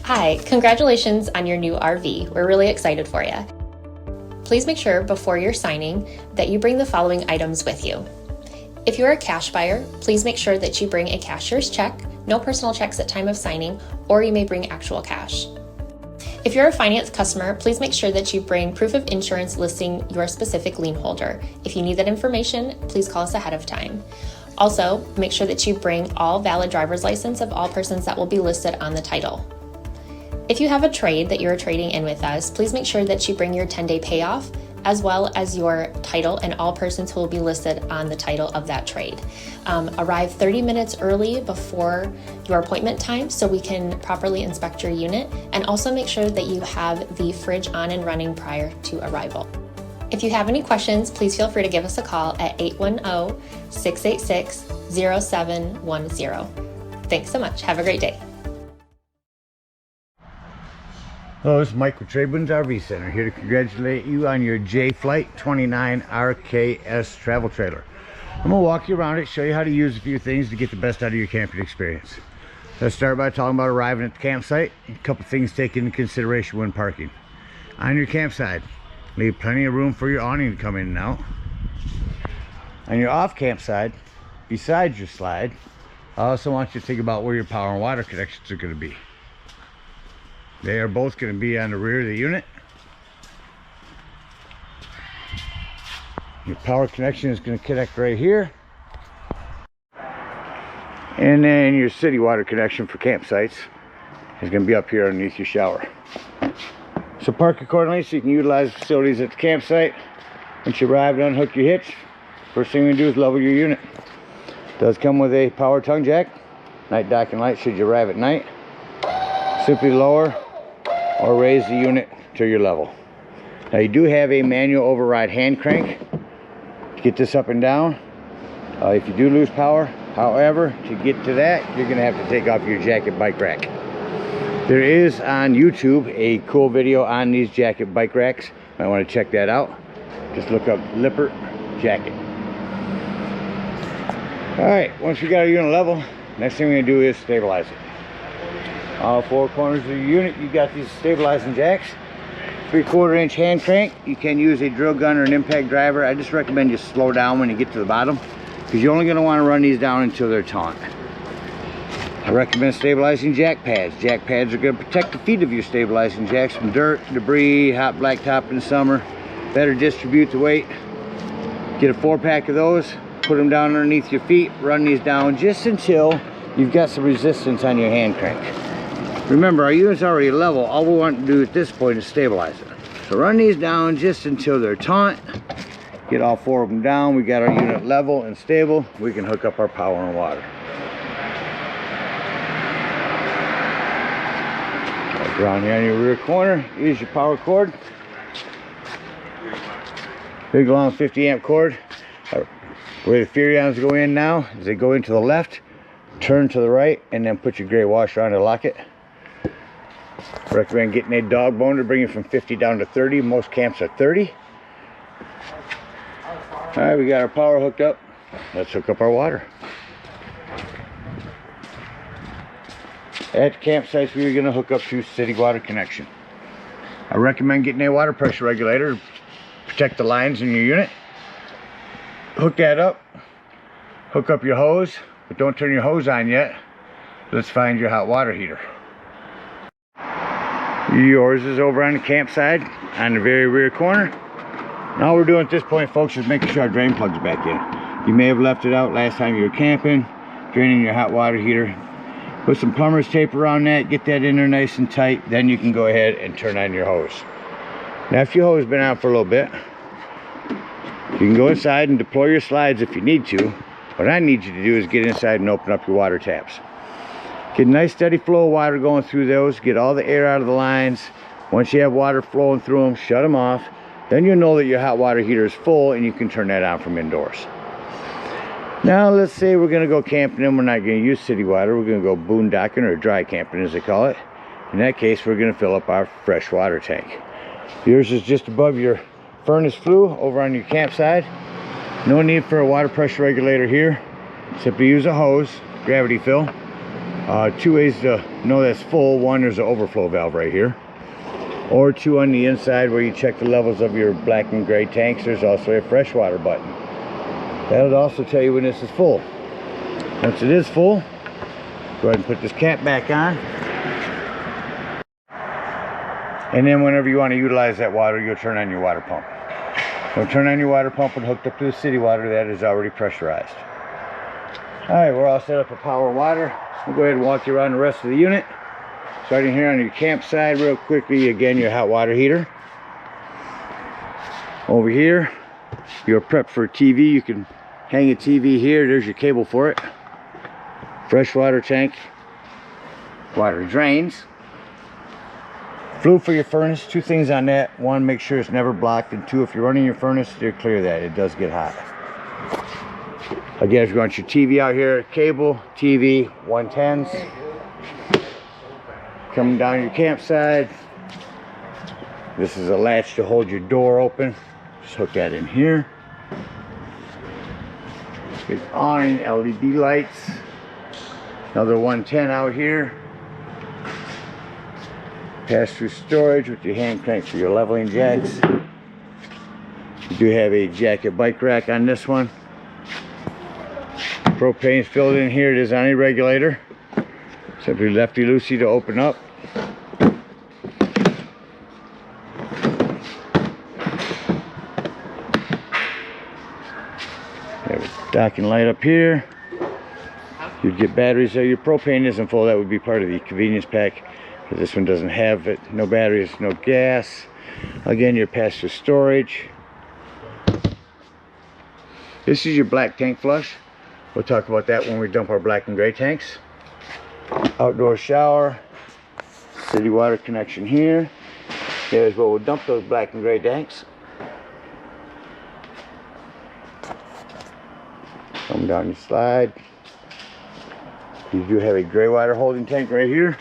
Hi, congratulations on your new RV. We're really excited for you. Please make sure before you're signing that you bring the following items with you. If you're a cash buyer, please make sure that you bring a cashier's check, no personal checks at time of signing, or you may bring actual cash. If you're a finance customer, please make sure that you bring proof of insurance listing your specific lien holder. If you need that information, please call us ahead of time. Also, make sure that you bring all valid driver's license of all persons that will be listed on the title. If you have a trade that you're trading in with us, please make sure that you bring your 10-day payoff as well as your title and all persons who will be listed on the title of that trade. Arrive 30 minutes early before your appointment time so we can properly inspect your unit, and also make sure that you have the fridge on and running prior to arrival. If you have any questions, please feel free to give us a call at 810-686-0710. Thanks so much. Have a great day. Hello, this is Mike with TradeWinds RV Center, here to congratulate you on your Jayflight 29 RKS travel trailer. I'm going to walk you around it, show you how to use a few things to get the best out of your camping experience. Let's start by talking about arriving at the campsite. A couple things to take into consideration when parking. On your campsite, leave plenty of room for your awning to come in and out. On your off campsite, besides your slide, I also want you to think about where your power and water connections are going to be. They are both going to be on the rear of the unit. Your power connection is going to connect right here. And then your city water connection for campsites is going to be up here underneath your shower. So park accordingly so you can utilize facilities at the campsite. Once you arrive and unhook your hitch, first thing we do is level your unit. It does come with a power tongue jack, night docking light should you arrive at night. Simply lower or raise the unit to your level. Now you do have a manual override hand crank to get this up and down if you do lose power. However, to get to that, you're going to have to take off your jacket bike rack. There is on YouTube a cool video on these jacket bike racks. You might want to check that out. Just look up Lippert jacket. Alright, once we got our unit level, next thing we're going to do is stabilize it. All four corners of the unit, you got these stabilizing jacks. 3/4 inch hand crank. You can use a drill gun or an impact driver. I just recommend you slow down when you get to the bottom, because you're only going to want to run these down until they're taut. I recommend stabilizing jack pads. Jack pads are going to protect the feet of your stabilizing jacks from dirt, debris, hot blacktop in the summer. Better distribute the weight. Get a 4-pack of those, put them down underneath your feet, run these down just until you've got some resistance on your hand crank. Remember, our unit's already level. All we want to do at this point is stabilize it. So run these down just until they're taut. Get all four of them down. We got our unit level and stable. We can hook up our power and water. Around here on your rear corner, use your power cord. Big long 50 amp cord. Where the Furions go in now is they go into the left, turn to the right, and then put your gray washer on to lock it. Recommend getting a dog bone to bring it from 50 down to 30. Most camps are 30. Alright, we got our power hooked up. Let's hook up our water. At campsites, we're going to hook up to city water connection. I recommend getting a water pressure regulator to protect the lines in your unit. Hook that up. Hook up your hose, but don't turn your hose on yet. Let's find your hot water heater. Yours is over on the campsite on the very rear corner. And all we're doing at this point, folks, is making sure our drain plug's back in. You may have left it out last time you were camping, draining your hot water heater. Put some plumber's tape around that, get that in there nice and tight, then you can go ahead and turn on your hose. Now if your hose has been out for a little bit, you can go inside and deploy your slides if you need to. What I need you to do is get inside and open up your water taps. Get a nice steady flow of water going through those, get all the air out of the lines. Once you have water flowing through them, shut them off. Then you'll know that your hot water heater is full and you can turn that on from indoors. Now let's say we're going to go camping and we're not going to use city water. We're going to go boondocking, or dry camping as they call it. In that case, we're going to fill up our fresh water tank. Yours is just above your furnace flue over on your campsite. No need for a water pressure regulator here. Simply use a hose, gravity fill. Two ways to know that's full. One, there's an overflow valve right here. Or two, on the inside where you check the levels of your black and gray tanks, there's also a freshwater button. That'll also tell you when this is full. Once it is full, go ahead and put this cap back on. And then whenever you want to utilize that water, you'll turn on your water pump. Don't turn on your water pump and hooked up to the city water. That is already pressurized. Alright, we're all set up for power water. We'll go ahead and walk you around the rest of the unit. Starting here on your campsite real quickly, again, your hot water heater. Over here, you're prepped for a TV. You can hang a TV here. There's your cable for it. Freshwater tank. Water drains. Fluid for your furnace. Two things on that. One, make sure it's never blocked. And two, if you're running your furnace, steer clear of that. It does get hot. Again, if you want your TV out here, cable, TV, 110s. Coming down your campsite. This is a latch to hold your door open. Just hook that in here. Good awning, LED lights. Another 110 out here. Pass-through storage with your hand crank for your leveling jacks. You do have a jacket bike rack on this one. Propane is filled in here. It is on a regulator. Simply lefty-loosey to open up. Have a docking light up here. You'd get batteries. So your propane isn't full. That would be part of the convenience pack. This one doesn't have it. No batteries, no gas. Again, your pass-through storage. This is your black tank flush. We'll talk about that when we dump our black and gray tanks. Outdoor shower. City water connection here. Here's where we'll dump those black and gray tanks. Come down your slide. You do have a gray water holding tank right here.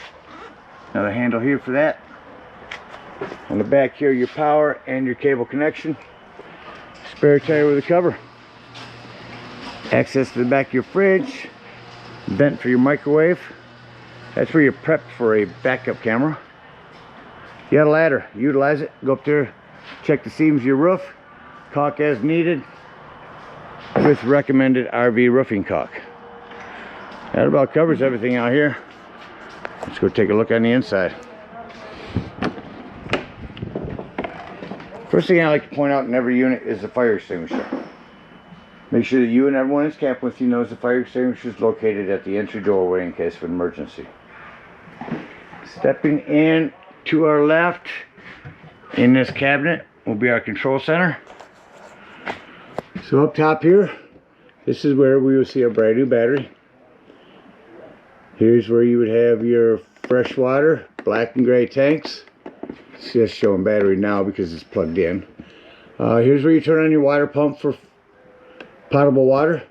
Another handle here for that. On the back here, your power and your cable connection. Spare tire with a cover. Access to the back of your fridge. Vent for your microwave. That's where you're prepped for a backup camera. You got a ladder. Utilize it. Go up there. Check the seams of your roof. Caulk as needed. With recommended RV roofing caulk. That about covers everything out here. Let's go take a look on the inside. First thing I like to point out in every unit is the fire extinguisher. Make sure that you and everyone that's camping with you knows the fire extinguisher is located at the entry doorway in case of an emergency. Stepping in to our left, in this cabinet will be our control center. So up top here, this is where we will see a brand new battery. Here's where you would have your freshwater, black and gray tanks. It's just showing battery now because it's plugged in. Here's where you turn on your water pump for potable water.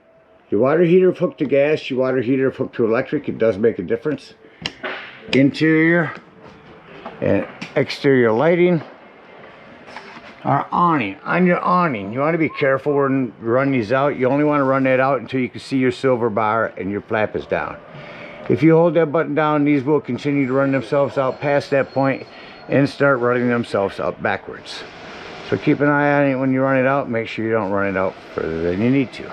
Your water heater hooked to gas, your water heater hooked to electric, it does make a difference. Interior and exterior lighting. Our awning. On your awning, you want to be careful when you run these out. You only want to run that out until you can see your silver bar and your flap is down. If you hold that button down, these will continue to run themselves out past that point and start running themselves up backwards. So keep an eye on it when you run it out. Make sure you don't run it out further than you need to.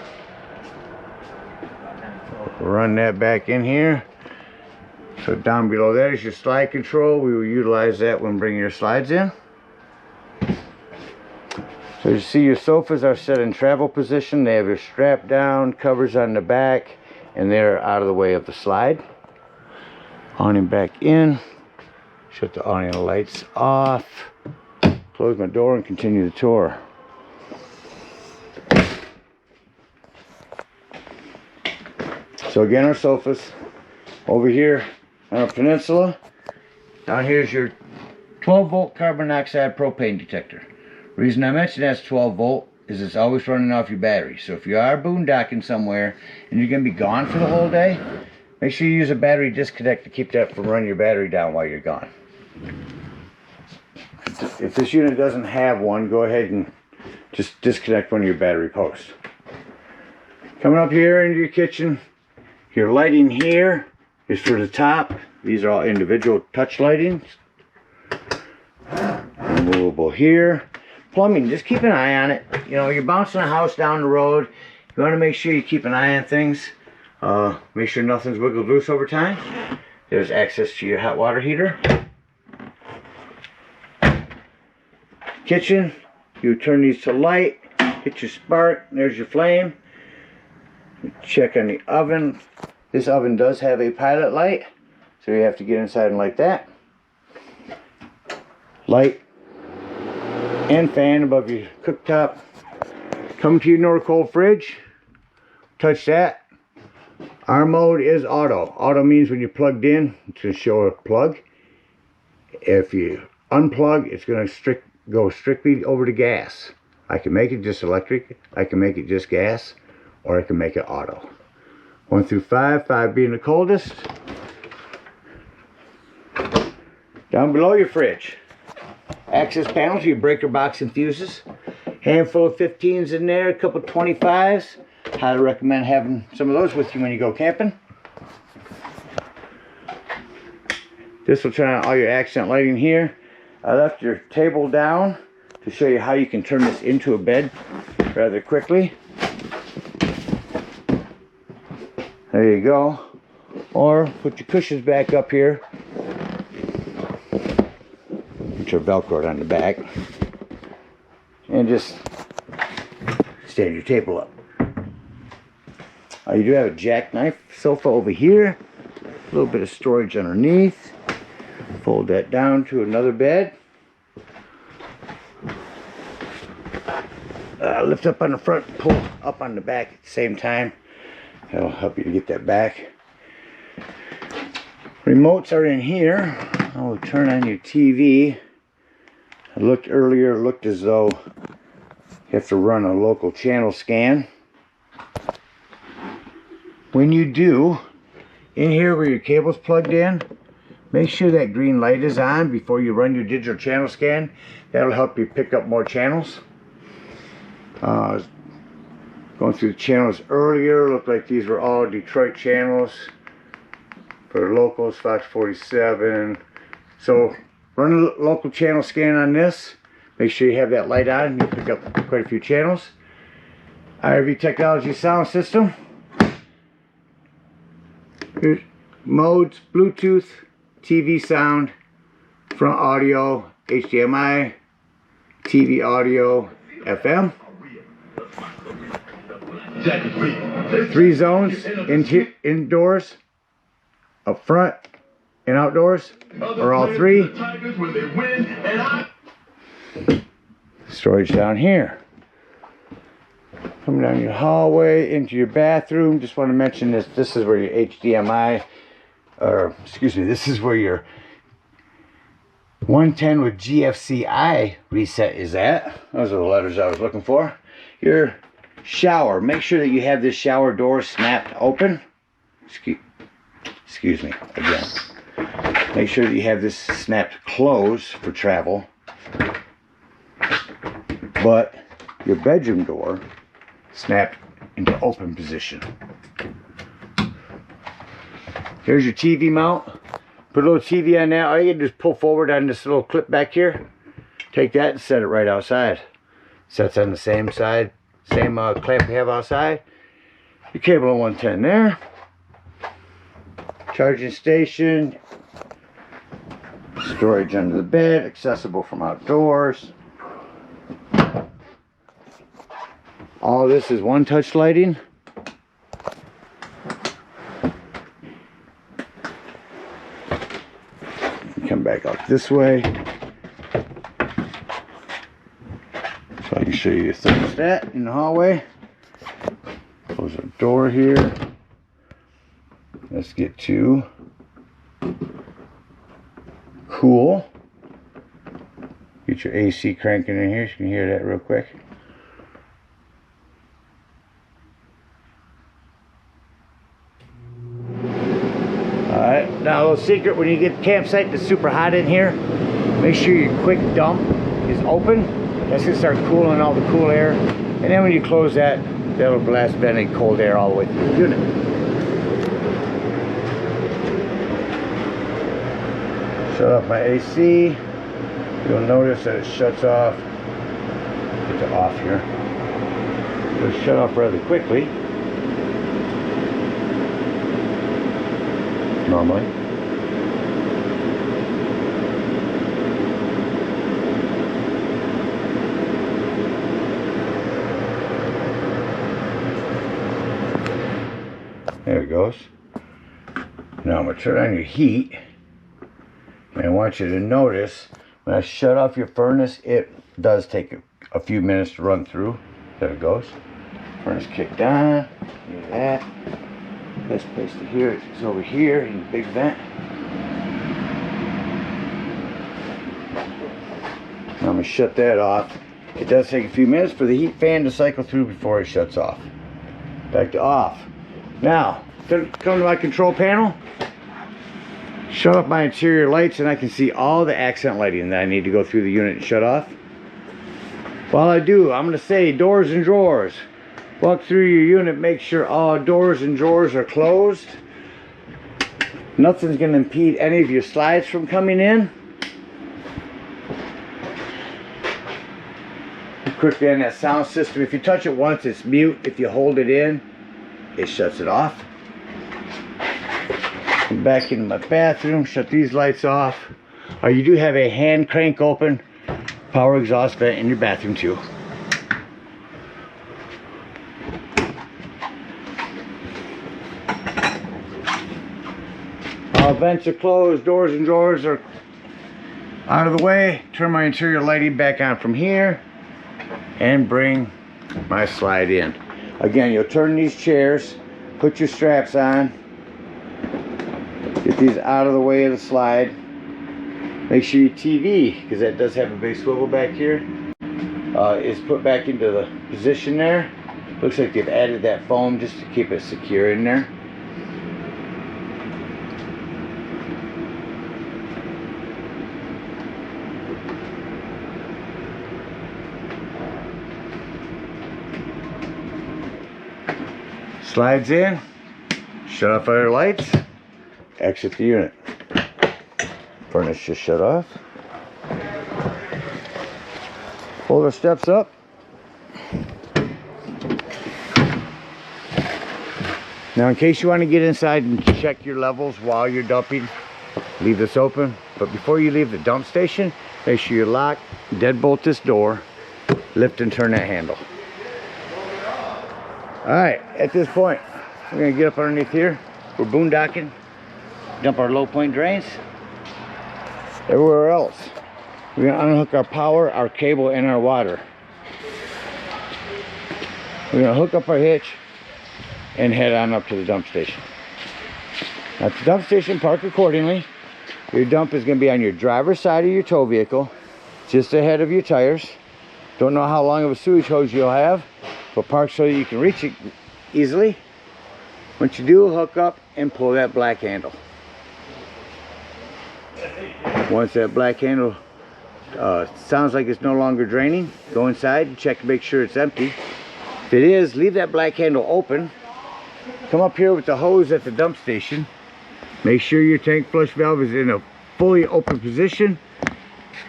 Run that back in here. So down below that is your slide control. We will utilize that when bringing your slides in. So you see your sofas are set in travel position. They have your strap down, covers on the back, and they're out of the way of the slide. Awning back in. Shut the awning lights off. Close my door and continue the tour. So again, our sofas. Over here on our peninsula. Down here is your 12 volt carbon monoxide propane detector. The reason I mention that's 12 volt is it's always running off your battery. So if you are boondocking somewhere and you're going to be gone for the whole day, make sure you use a battery disconnect to keep that from running your battery down while you're gone. If this unit doesn't have one, go ahead and just disconnect one of your battery posts. Coming up here into your kitchen, your lighting here is for the top. These are all individual touch lightings. Removable here. Plumbing, just keep an eye on it. You know, you're bouncing a house down the road. You want to make sure you keep an eye on things. Make sure nothing's wiggled loose over time. There's access to your hot water heater. Kitchen, you turn these to light, hit your spark, there's your flame. Check on the oven. This oven does have a pilot light, so you have to get inside and light that. Light and fan above your cooktop. Come to your North Cold fridge, touch that. Our mode is auto. Auto means when you're plugged in, it's going to show a plug. If you unplug, it's going to go strictly over to gas. I can make it just electric, I can make it just gas, or I can make it auto. 1 through 5, 5 being the coldest. Down below your fridge, access panels, your breaker box and fuses. Handful of 15s in there, a couple 25s. Highly recommend having some of those with you when you go camping. This will turn on all your accent lighting here. I left your table down to show you how you can turn this into a bed rather quickly. There you go. Or put your cushions back up here, which are velcroed on the back, and just stand your table up. You do have a jackknife sofa over here, a little bit of storage underneath. Fold that down to another bed. Lift up on the front, pull up on the back at the same time. That'll help you to get that back. Remotes are in here. I will turn on your TV. I looked earlier, it looked as though you have to run a local channel scan. When you do, in here where your cable's plugged in, make sure that green light is on before you run your digital channel scan. That'll help you pick up more channels. Going through the channels earlier, looked like these were all Detroit channels. For the locals, Fox 47. So run a local channel scan on this. Make sure you have that light on and you pick up quite a few channels. RV Technology sound system. Here's modes, Bluetooth, TV sound, front audio, HDMI, TV audio, FM. 3 zones, indoors, up front, and outdoors, or all 3. Storage down here. Coming down your hallway into your bathroom. Just want to mention this. This is where your HDMI, or excuse me, this is where your 110 with GFCI reset is at. Those are the letters I was looking for. Your shower. Make sure that you have this shower door snapped open. Excuse me, again. Make sure that you have this snapped closed for travel. But your bedroom door snapped into open position. Here's your TV mount. Put a little TV on that. All you gotta do is pull forward on this little clip back here. Take that and set it right outside. Sets on the same side, same clamp we have outside. Your cable on 110 there. Charging station. Storage under the bed, accessible from outdoors. All this is one touch lighting. Come back out this way. So I can show you your thermostat in the hallway. Close the door here. Let's get to cool. Get your AC cranking in here so you can hear that real quick. Alright, now a little secret, when you get to the campsite that's super hot in here, make sure your quick dump is open. That's going to start cooling all the cool air. And then when you close that, that'll blast vented cold air all the way through the unit. Shut off my AC. You'll notice that it shuts off. Get to off here. It'll shut off rather quickly. Normally. There it goes. Now I'm going to turn on your heat. And I want you to notice when I shut off your furnace, it does take a few minutes to run through. There it goes. Furnace kicked on. Look at that. Best place to hear it is over here in the big vent. Now I'm going to shut that off. It does take a few minutes for the heat fan to cycle through before it shuts off. Back to off. Now, come to my control panel. Shut off my interior lights and I can see all the accent lighting that I need to go through the unit and shut off. While I do, I'm going to say doors and drawers. Walk through your unit, make sure all doors and drawers are closed. Nothing's going to impede any of your slides from coming in. Quickly on that sound system, if you touch it once, it's mute. If you hold it in, it shuts it off. Come back into my bathroom, shut these lights off. You do have a hand crank open power exhaust vent in your bathroom too. All vents are closed, doors and drawers are out of the way. Turn my interior lighting back on from here and bring my slide in. Again, you'll turn these chairs, put your straps on, get these out of the way of the slide. Make sure your TV, because that does have a big swivel back here, is put back into the position there. Looks like they've added that foam just to keep it secure in there. Slides in, shut off our lights, exit the unit. Furnace just shut off. Pull the steps up. Now in case you want to get inside and check your levels while you're dumping, leave this open. But before you leave the dump station, make sure you lock, deadbolt this door, lift and turn that handle. Alright, at this point, we're going to get up underneath here. We're boondocking, dump our low point drains. Everywhere else, we're going to unhook our power, our cable, and our water. We're going to hook up our hitch and head on up to the dump station. At the dump station, park accordingly. Your dump is going to be on your driver's side of your tow vehicle, just ahead of your tires. Don't know how long of a sewage hose you'll have, but park so that you can reach it easily. Once you do, hook up and pull that black handle. Once that black handle sounds like it's no longer draining, go inside and check to make sure it's empty. If it is, leave that black handle open. Come up here with the hose at the dump station. Make sure your tank flush valve is in a fully open position.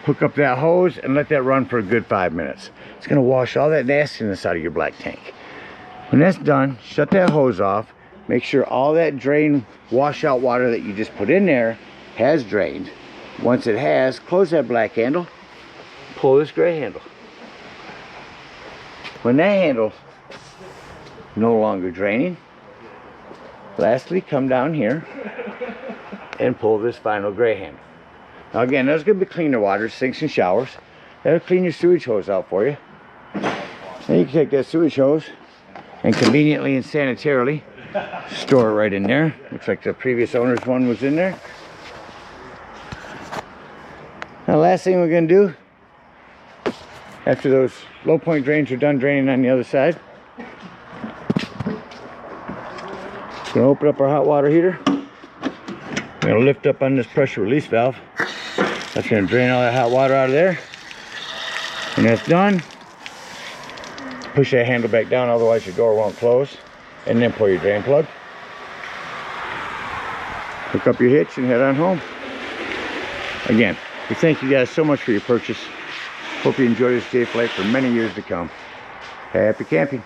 Hook up that hose and let that run for a good 5 minutes. It's going to wash all that nastiness out of your black tank. When that's done, shut that hose off. Make sure all that drain washout water that you just put in there has drained. Once it has, close that black handle, pull this gray handle. When that handle's no longer draining, lastly, come down here and pull this final gray handle. Now again, there's going to be cleaner water, sinks and showers. That'll clean your sewage hose out for you. Then you can take that sewage hose and conveniently and sanitarily store it right in there. Looks like the previous owner's one was in there. Now last thing we're going to do, after those low point drains are done draining on the other side, we're going to open up our hot water heater. We're going to lift up on this pressure release valve. That's going to drain all that hot water out of there. When that's done, push that handle back down, otherwise your door won't close. And then pull your drain plug. Hook up your hitch and head on home. Again, we thank you guys so much for your purchase. Hope you enjoy this Jayflight for many years to come. Happy camping.